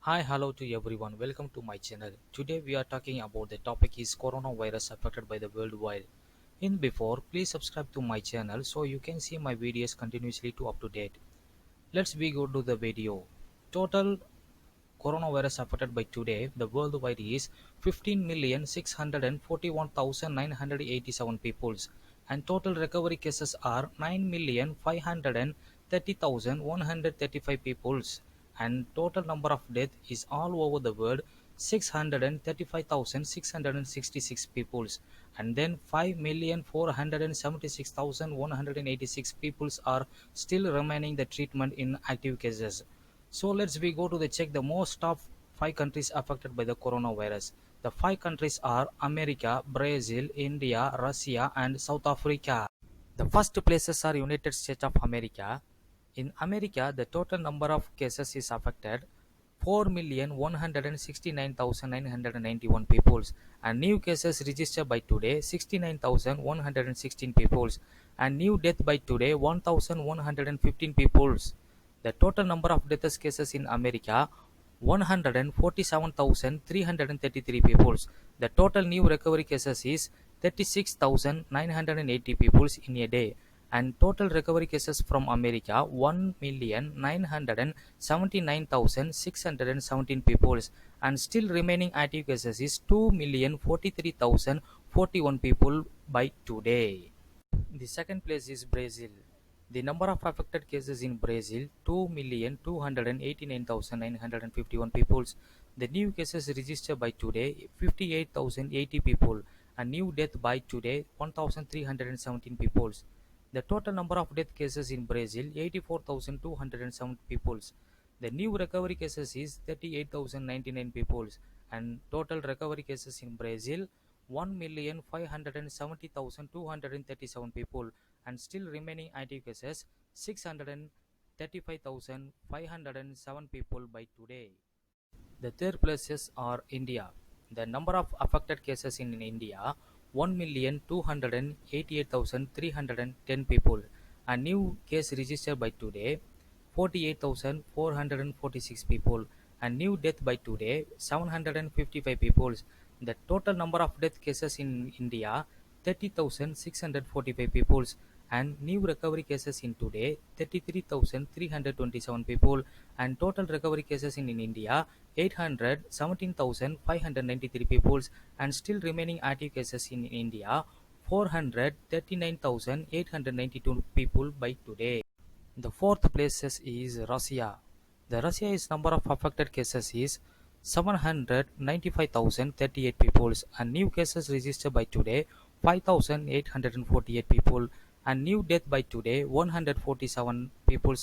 Hi, hello to everyone. Welcome to my channel. Today we are talking about the topic is coronavirus affected by the worldwide. In before, please subscribe to my channel so you can see my videos continuously to up to date. Let's we go to the video. Total coronavirus affected by today, the worldwide is 15,641,987 people, and total recovery cases are 9,530,135 people, and total number of death is all over the world 635,666 people, and then 5,476,186 people are still remaining the treatment in active cases. So let's we go to the check the most of five countries affected by the coronavirus. The five countries are America, Brazil, India, Russia, and South Africa. The first places are United States of America. In America, the total number of cases is affected 4,169,991 people, and new cases registered by today 69,116 people, and new death by today 1,115 people. The total number of death cases in America 147,333 people. The total new recovery cases is 36,980 people in a day, and total recovery cases from America 1,979,617 people, and still remaining active cases is 2,043,041 people by today. The second place is Brazil. The number of affected cases in Brazil 2,289,951 people. The new cases registered by today 58,080 people, and new death by today 1,317 people. The total number of death cases in Brazil 84,207 people. The new recovery cases is 38,099 people, and total recovery cases in Brazil 1,570,237 people, and still remaining active cases 635,507 people by today. The third places are India. The number of affected cases in India 1,288,310 people. A new case registered by today 48,446 people, and new death by today 755 people. The total number of death cases in India 30,645 people, and new recovery cases in today 33,327 people, and total recovery cases in India 817,593 people, and still remaining active cases in India 439,892 people by today. The fourth place is Russia. The Russia is number of affected cases is 795,038 people, and new cases registered by today 5,848 people, and new death by today 147 people.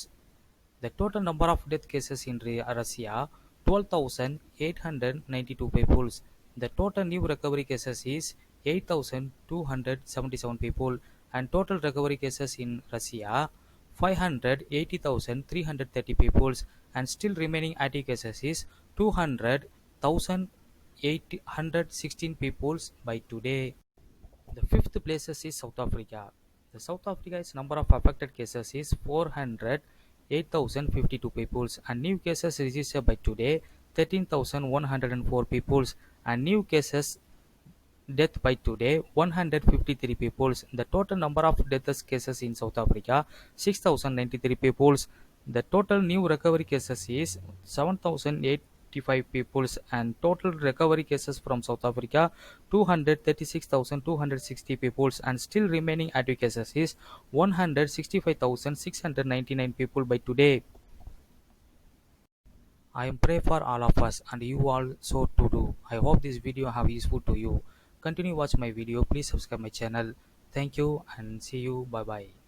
The total number of death cases in Russia 12,892 people. The total new recovery cases is 8,277 people, and total recovery cases in Russia 580,330 people, and still remaining active cases is 200,816 people by today. The fifth place is South Africa. The South Africa's number of affected cases is 408,052 people, and new cases registered by today 13,104 people, and new cases death by today 153 people. The total number of death cases in South Africa 6,093 people. The total new recovery cases is 7,085 people, and total recovery cases from South Africa 236,260 people, and still remaining active cases is 165,699 people by today. I am pray for all of us and you also to do. I hope this video have useful to you. Continue watch my video. Please subscribe my channel. Thank you and see you. Bye bye.